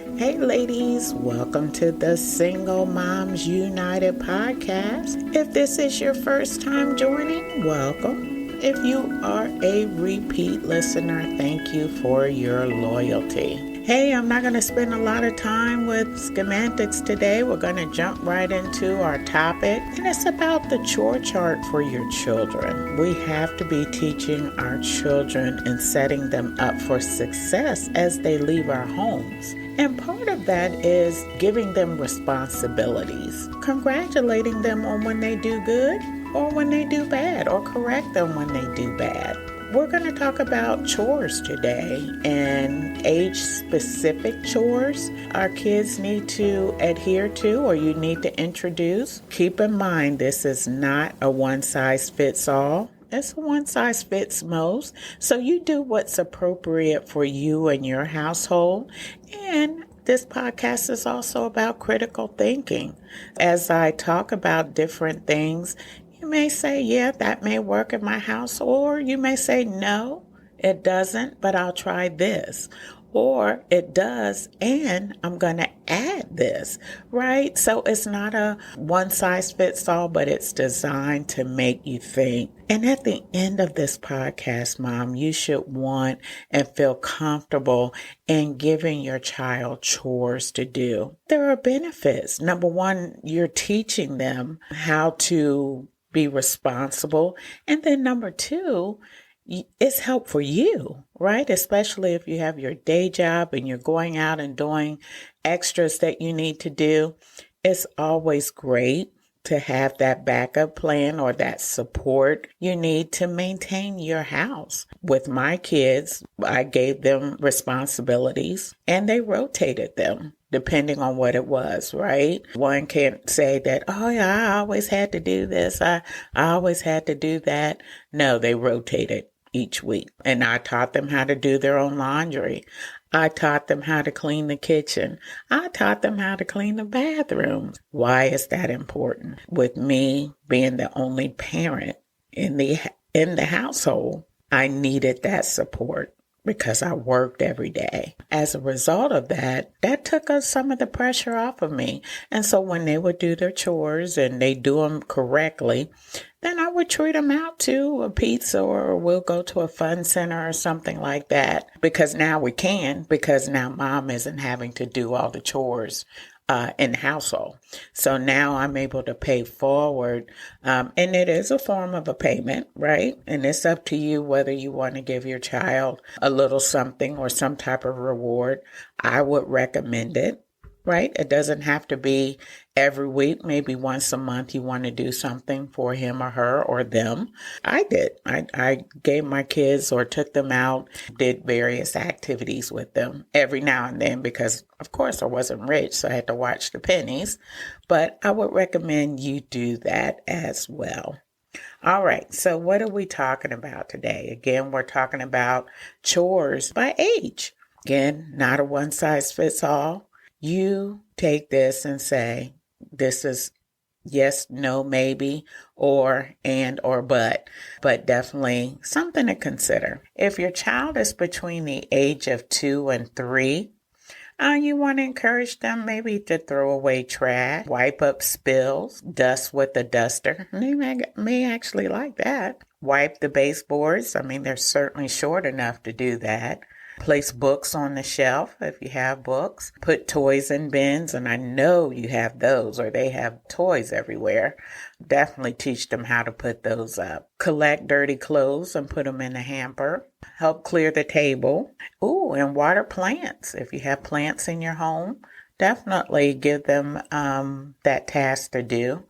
Hey ladies, welcome to the Single Moms United podcast. If this is your first time joining, welcome. If you are a repeat listener, thank you for your loyalty. Hey, I'm not going to spend a lot of time with schematics today. We're going to jump right into our topic, and it's about the chore chart for your children. We have to be teaching our children and setting them up for success as they leave our homes. And part of that is giving them responsibilities, congratulating them on when they do good or when they do bad, or correct them when they do bad. We're going to talk about chores today and age-specific chores our kids need to adhere to or you need to introduce. Keep in mind, this is not a one-size-fits-all. It's a one-size-fits-most. So you do what's appropriate for you and your household. And this podcast is also about critical thinking. As I talk about different things, you may say, yeah, that may work in my house, or you may say, no, it doesn't, but I'll try this. Or it does, and I'm going to add this, right? So it's not a one size fits all, but it's designed to make you think. And at the end of this podcast, Mom, you should want and feel comfortable in giving your child chores to do. There are benefits. Number one, you're teaching them how to be responsible. And then number two, it's help for you, right? Especially if you have your day job and you're going out and doing extras that you need to do. It's always great to have that backup plan or that support you need to maintain your house. With my kids, I gave them responsibilities and they rotated them depending on what it was, right? One can't say that, oh yeah, I always had to do this. I always had to do that. No, they rotated each week. And I taught them how to do their own laundry. I taught them how to clean the kitchen. I taught them how to clean the bathroom. Why is that important? With me being the only parent in the household, I needed that support because I worked every day. As a result of that, that took some of the pressure off of me. And so when they would do their chores and they do them correctly, then I would treat them out to a pizza or we'll go to a fun center or something like that. Because now we can, because now Mom isn't having to do all the chores in the household. So now I'm able to pay forward. And it is a form of a payment, right? And it's up to you whether you want to give your child a little something or some type of reward. I would recommend it. Right? It doesn't have to be every week. Maybe once a month you want to do something for him or her or them. I did. I gave my kids or took them out, did various activities with them every now and then because, of course, I wasn't rich, so I had to watch the pennies. But I would recommend you do that as well. All right. So what are we talking about today? Again, we're talking about chores by age. Again, not a one size fits all. You take this and say, this is yes, no, maybe, or, and, or, but definitely something to consider. If your child is between the age of 2 and 3, you want to encourage them maybe to throw away trash, wipe up spills, dust with a duster. They may actually like that. Wipe the baseboards. I mean, they're certainly short enough to do that. Place books on the shelf if you have books. Put toys in bins, and I know you have those or they have toys everywhere. Definitely teach them how to put those up. Collect dirty clothes and put them in a hamper. Help clear the table. Ooh, and water plants. If you have plants in your home, definitely give them that task to do.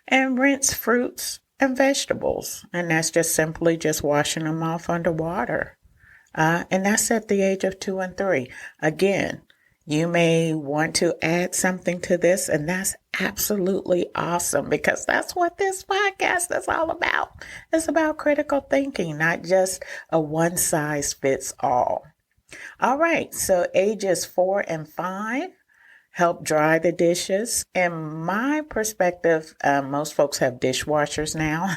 And rinse fruits and vegetables. And that's just simply just washing them off under water. And that's at the age of 2 and 3. Again, you may want to add something to this, and that's absolutely awesome because that's what this podcast is all about. It's about critical thinking, not just a one size fits all. All right, so ages 4 and 5. Help dry the dishes. In my perspective, most folks have dishwashers now.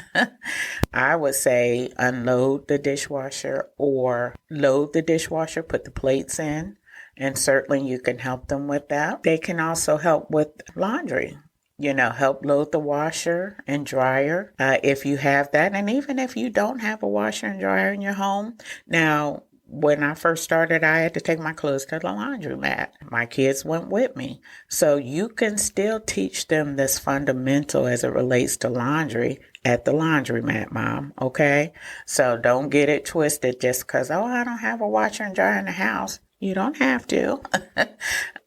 I would say unload the dishwasher or load the dishwasher, put the plates in, And certainly you can help them with that. They can also help with laundry. Help load the washer and dryer if you have that. And even if you don't have a washer and dryer in your home. Now, when I first started, I had to take my clothes to the laundromat. My kids went with me. So you can still teach them this fundamental as it relates to laundry at the laundromat, Mom. Okay? So don't get it twisted just because, I don't have a washer and dryer in the house. You don't have to.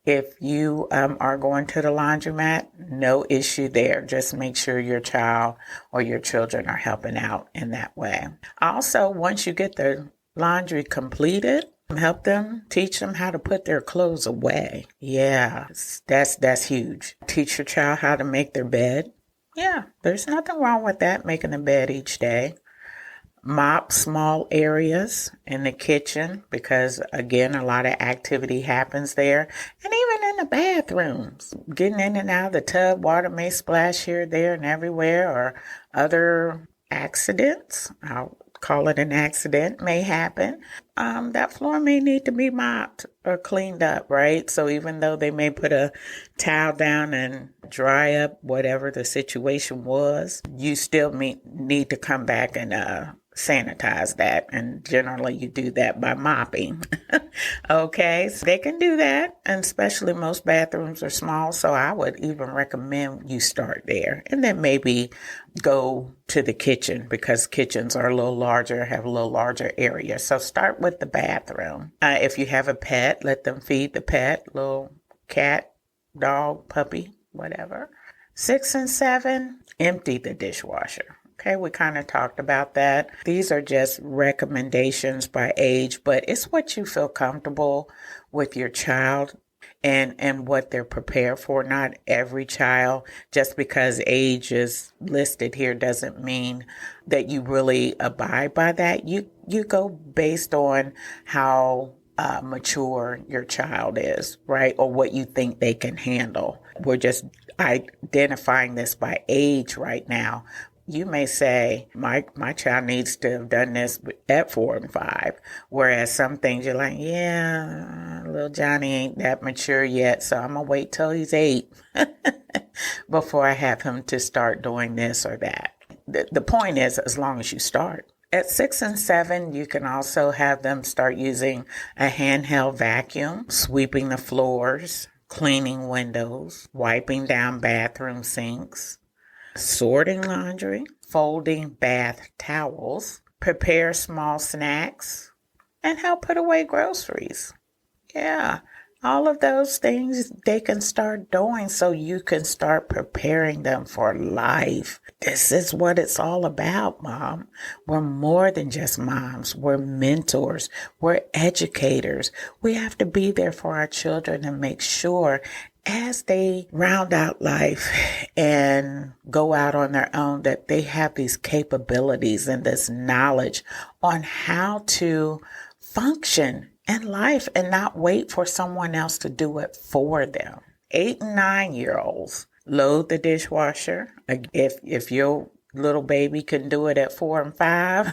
If you are going to the laundromat, no issue there. Just make sure your child or your children are helping out in that way. Also, once you get the laundry completed, help them, teach them how to put their clothes away. Yeah, that's huge. Teach your child how to make their bed. Yeah, there's nothing wrong with that, making a bed each day. Mop small areas in the kitchen because, again, a lot of activity happens there. And even in the bathrooms, getting in and out of the tub, water may splash here, there, and everywhere, or other accidents. I'll call it an accident, may happen. That floor may need to be mopped or cleaned up, right? So even though they may put a towel down and dry up whatever the situation was, you still need to come back and sanitize that. And generally you do that by mopping. Okay, so they can do that. And especially most bathrooms are small. So I would even recommend you start there and then maybe go to the kitchen because kitchens are a little larger, have a little larger area. So start with the bathroom. If you have a pet, let them feed the pet, little cat, dog, puppy, whatever. 6 and 7, empty the dishwasher. Okay, we kind of talked about that. These are just recommendations by age, but it's what you feel comfortable with your child and what they're prepared for. Not every child, just because age is listed here doesn't mean that you really abide by that. You go based on how mature your child is, right? Or what you think they can handle. We're just identifying this by age right now. You may say, my child needs to have done this at 4 and 5, whereas some things you're like, yeah, little Johnny ain't that mature yet, so I'm going to wait till he's 8 before I have him to start doing this or that. The point is, as long as you start. At 6 and 7, you can also have them start using a handheld vacuum, sweeping the floors, cleaning windows, wiping down bathroom sinks, sorting laundry, folding bath towels, prepare small snacks, and help put away groceries. Yeah, all of those things they can start doing so you can start preparing them for life. This is what it's all about, Mom. We're more than just moms. We're mentors. We're educators. We have to be there for our children and make sure as they round out life and go out on their own, that they have these capabilities and this knowledge on how to function in life and not wait for someone else to do it for them. 8 and 9-year-olds, load the dishwasher. If your little baby can do it at 4 and 5,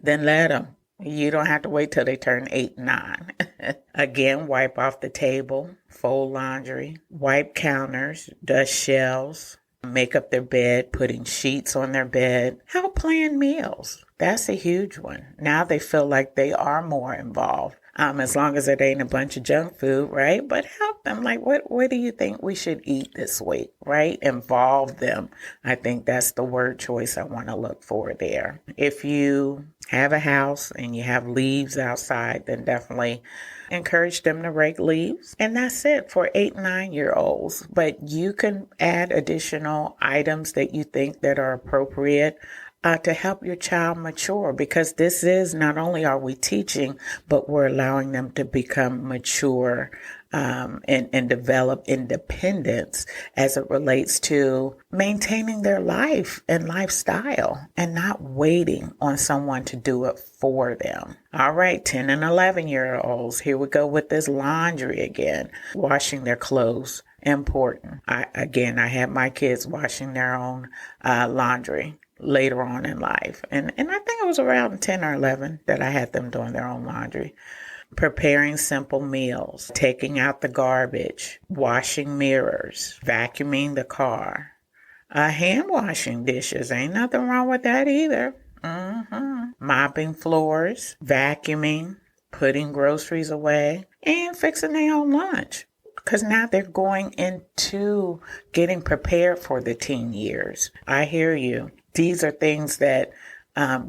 then let them. You don't have to wait till they turn 8 and 9. Again, wipe off the table, fold laundry, wipe counters, dust shelves, make up their bed, putting sheets on their bed, help plan meals. That's a huge one. Now they feel like they are more involved. As long as it ain't a bunch of junk food, right? But help them. Like, what do you think we should eat this week, right? Involve them. I think that's the word choice I want to look for there. If you have a house and you have leaves outside, then definitely encourage them to rake leaves. And that's it for 8 and 9-year-olds. But you can add additional items that you think that are appropriate to help your child mature, because this is not only are we teaching, but we're allowing them to become mature and develop independence as it relates to maintaining their life and lifestyle and not waiting on someone to do it for them. All right, 10 and 11-year-olds, here we go with this laundry again, washing their clothes. Important. I had my kids washing their own laundry later on in life. And I think it was around 10 or 11 that I had them doing their own laundry. preparing simple meals, taking out the garbage, washing mirrors, vacuuming the car, hand washing dishes. Ain't nothing wrong with that either. Mopping floors, vacuuming, putting groceries away, and fixing their own lunch. Because now they're going into getting prepared for the teen years. I hear you. These are things that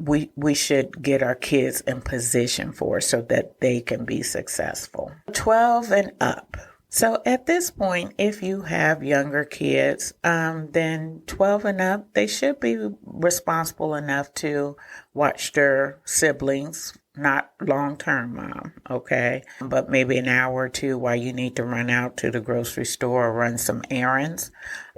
we should get our kids in position for so that they can be successful. 12 and up. So at this point, if you have younger kids, then 12 and up, they should be responsible enough to watch their siblings, not long-term, Mom, okay? But maybe an hour or two while you need to run out to the grocery store or run some errands.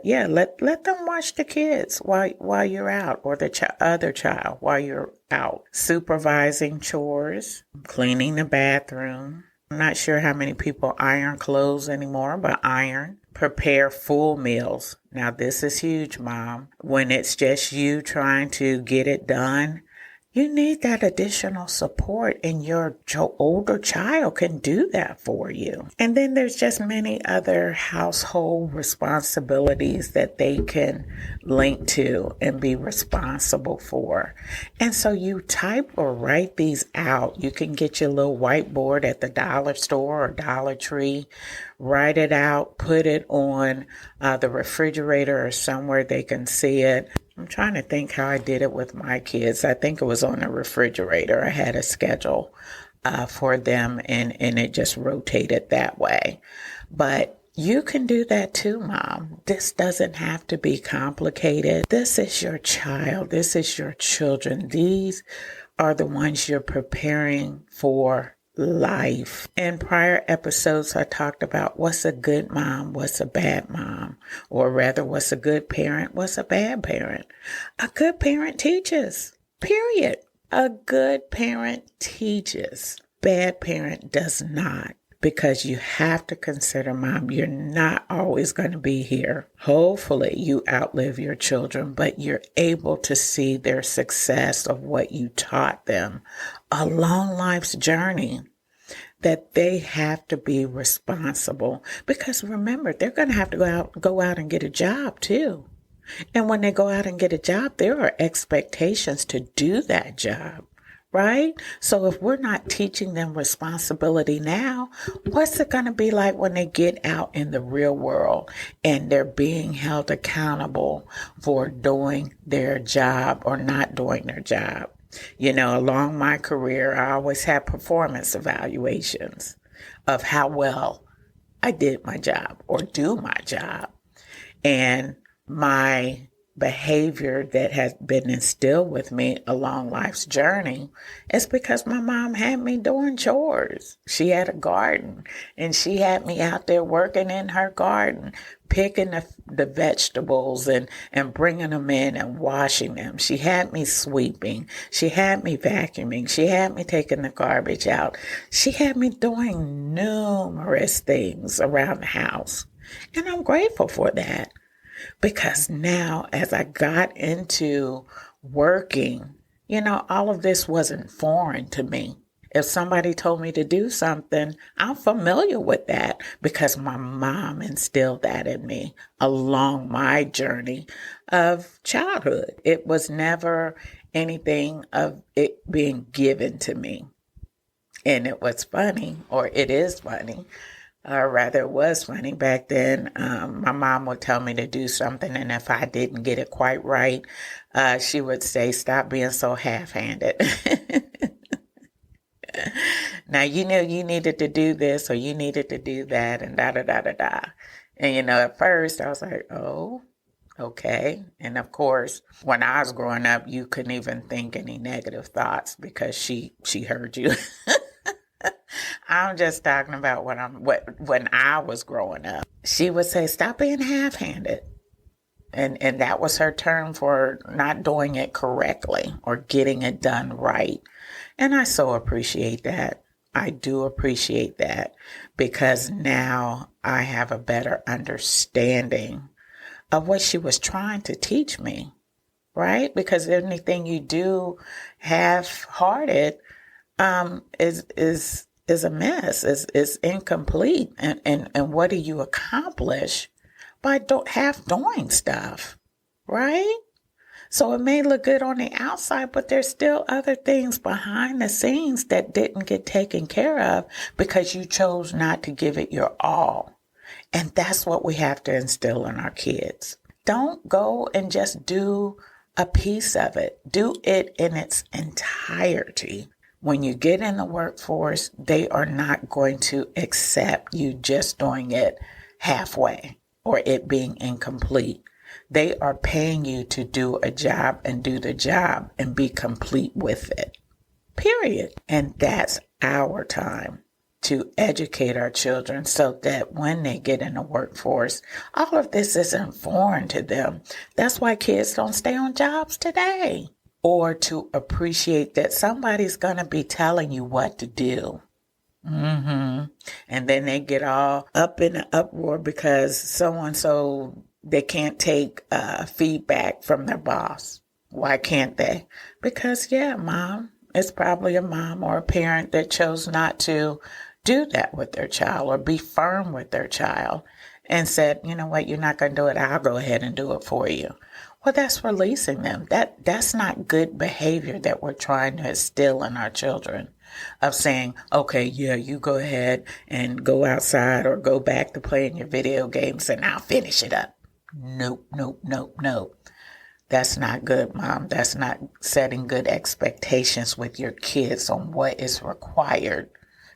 Yeah, let them watch the kids while you're out, or the other child while you're out. Supervising chores, cleaning the bathroom. I'm not sure how many people iron clothes anymore, but iron. Prepare full meals. Now, this is huge, Mom. When it's just you trying to get it done, you need that additional support, and your older child can do that for you. And then there's just many other household responsibilities that they can link to and be responsible for. And so you type or write these out. You can get your little whiteboard at the dollar store or Dollar Tree, write it out, put it on the refrigerator or somewhere they can see it. I'm trying to think how I did it with my kids. I think it was on the refrigerator. I had a schedule for them, and it just rotated that way. But you can do that too, Mom. This doesn't have to be complicated. This is your child. This is your children. These are the ones you're preparing for life. In prior episodes, I talked about what's a good mom, what's a bad mom, or rather, what's a good parent, what's a bad parent. A good parent teaches, period. A good parent teaches. Bad parent does not. Because you have to consider, Mom, you're not always going to be here. Hopefully you outlive your children, but you're able to see their success of what you taught them along life's journey, that they have to be responsible. Because remember, they're going to have to go out and get a job too. And when they go out and get a job, there are expectations to do that job. Right? So if we're not teaching them responsibility now, what's it going to be like when they get out in the real world and they're being held accountable for doing their job or not doing their job? You know, along my career, I always had performance evaluations of how well I did my job or do my job. And my behavior that has been instilled with me along life's journey is because my mom had me doing chores. She had a garden, and she had me out there working in her garden, picking the vegetables and bringing them in and washing them. She had me sweeping. She had me vacuuming. She had me taking the garbage out. She had me doing numerous things around the house. And I'm grateful for that. Because now, as I got into working, you know, all of this wasn't foreign to me. If somebody told me to do something, I'm familiar with that because my mom instilled that in me along my journey of childhood. It was never anything of it being given to me. And it was funny, or it is funny. Or rather, it was funny back then. My mom would tell me to do something, and if I didn't get it quite right, she would say, "Stop being so half-handed." Now, you know you needed to do this or you needed to do that, and da-da-da-da-da. And, you know, at first I was like, oh, okay. And, of course, when I was growing up, you couldn't even think any negative thoughts because she heard you. I'm just talking about when I was growing up. She would say, "Stop being half-handed." And that was her term for not doing it correctly or getting it done right. And I so appreciate that. I do appreciate that because now I have a better understanding of what she was trying to teach me, right? Because anything you do half-hearted is is a mess, is incomplete. And what do you accomplish by half doing stuff, right? So it may look good on the outside, but there's still other things behind the scenes that didn't get taken care of because you chose not to give it your all. And that's what we have to instill in our kids. Don't go and just do a piece of it. Do it in its entirety. When you get in the workforce, they are not going to accept you just doing it halfway or it being incomplete. They are paying you to do a job and do the job and be complete with it. Period. And that's our time to educate our children so that when they get in the workforce, all of this isn't foreign to them. That's why kids don't stay on jobs today. Or to appreciate that somebody's going to be telling you what to do. And then they get all up in an uproar because so-and-so, they can't take feedback from their boss. Why can't they? Because, mom, it's probably a mom or a parent that chose not to do that with their child or be firm with their child and said, you know what, you're not going to do it. I'll go ahead and do it for you. Well, that's releasing them. That's not good behavior that we're trying to instill in our children of saying, okay, you go ahead and go outside or go back to playing your video games and I'll finish it up. Nope. That's not good, Mom. That's not setting good expectations with your kids on what is required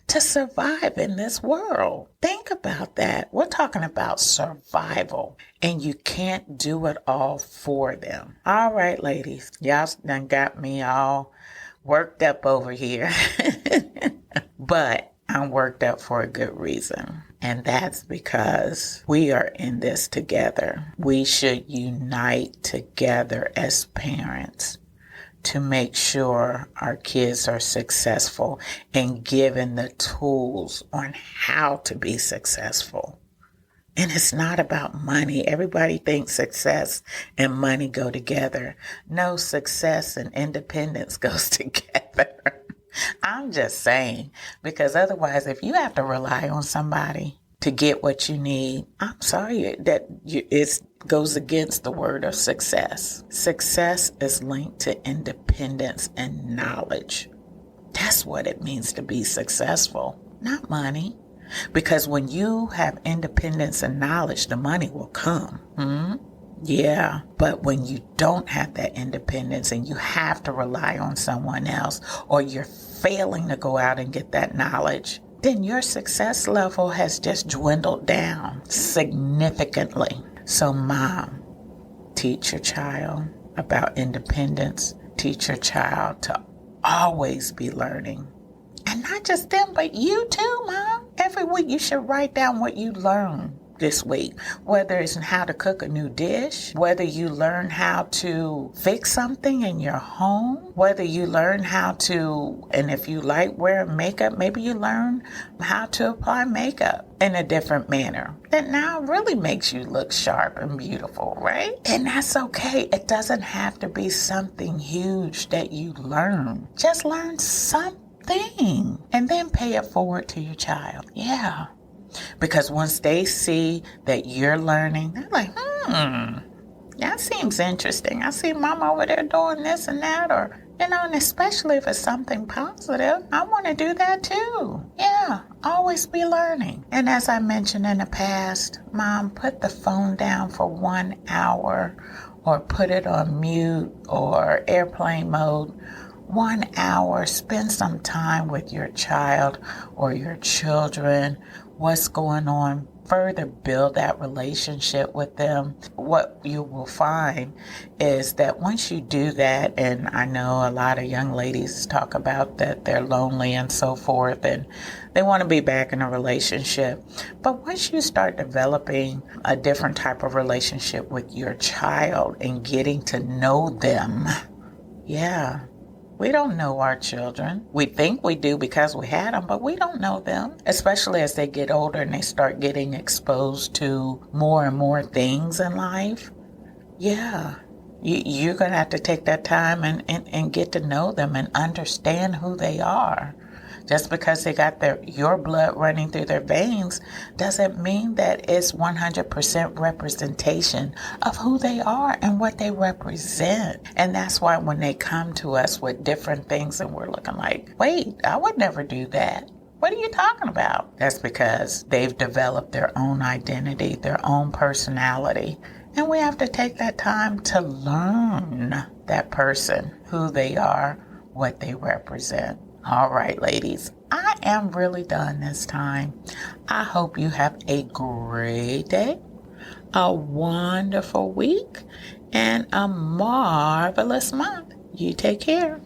to survive in this world. Think about that. We're talking about survival, and you can't do it all for them. All right, ladies, y'all done got me all worked up over here, but I'm worked up for a good reason. And that's because we are in this together. We should unite together as parents to make sure our kids are successful and given the tools on how to be successful. And it's not about money. Everybody thinks success and money go together. No, success and independence goes together. I'm just saying, because otherwise, if you have to rely on somebody to get what you need, I'm sorry that it goes against the word of success. Success is linked to independence and knowledge. That's what it means to be successful, not money. Because when you have independence and knowledge, the money will come. Yeah, but when you don't have that independence and you have to rely on someone else, or you're failing to go out and get that knowledge, then your success level has just dwindled down significantly. So, Mom, teach your child about independence. Teach your child to always be learning. And not just them, but you too, Mom. Every week you should write down what you learned this week, whether it's how to cook a new dish, whether you learn how to fix something in your home, whether you learn how to, and if you like wearing makeup, maybe you learn how to apply makeup in a different manner that now really makes you look sharp and beautiful, right? And that's okay. It doesn't have to be something huge that you learn. Just learn something and then pay it forward to your child. Yeah. Because once they see that you're learning, they're like, that seems interesting. I see Mom over there doing this and that, or, and especially if it's something positive, I want to do that too. Yeah, always be learning. And as I mentioned in the past, Mom, put the phone down for 1 hour or put it on mute or airplane mode. 1 hour, spend some time with your child or your children. What's going on? Further build that relationship with them. What you will find is that once you do that, and I know a lot of young ladies talk about that they're lonely and so forth, and they want to be back in a relationship. But once you start developing a different type of relationship with your child and getting to know them, we don't know our children. We think we do because we had them, but we don't know them, especially as they get older and they start getting exposed to more and more things in life. Yeah, you're going to have to take that time and get to know them and understand who they are Just because they got your blood running through their veins doesn't mean that it's 100% representation of who they are and what they represent. And that's why when they come to us with different things and we're looking like, wait, I would never do that. What are you talking about? That's because they've developed their own identity, their own personality. And we have to take that time to learn that person, who they are, what they represent. All right, ladies, I am really done this time. I hope you have a great day, a wonderful week, and a marvelous month. You take care.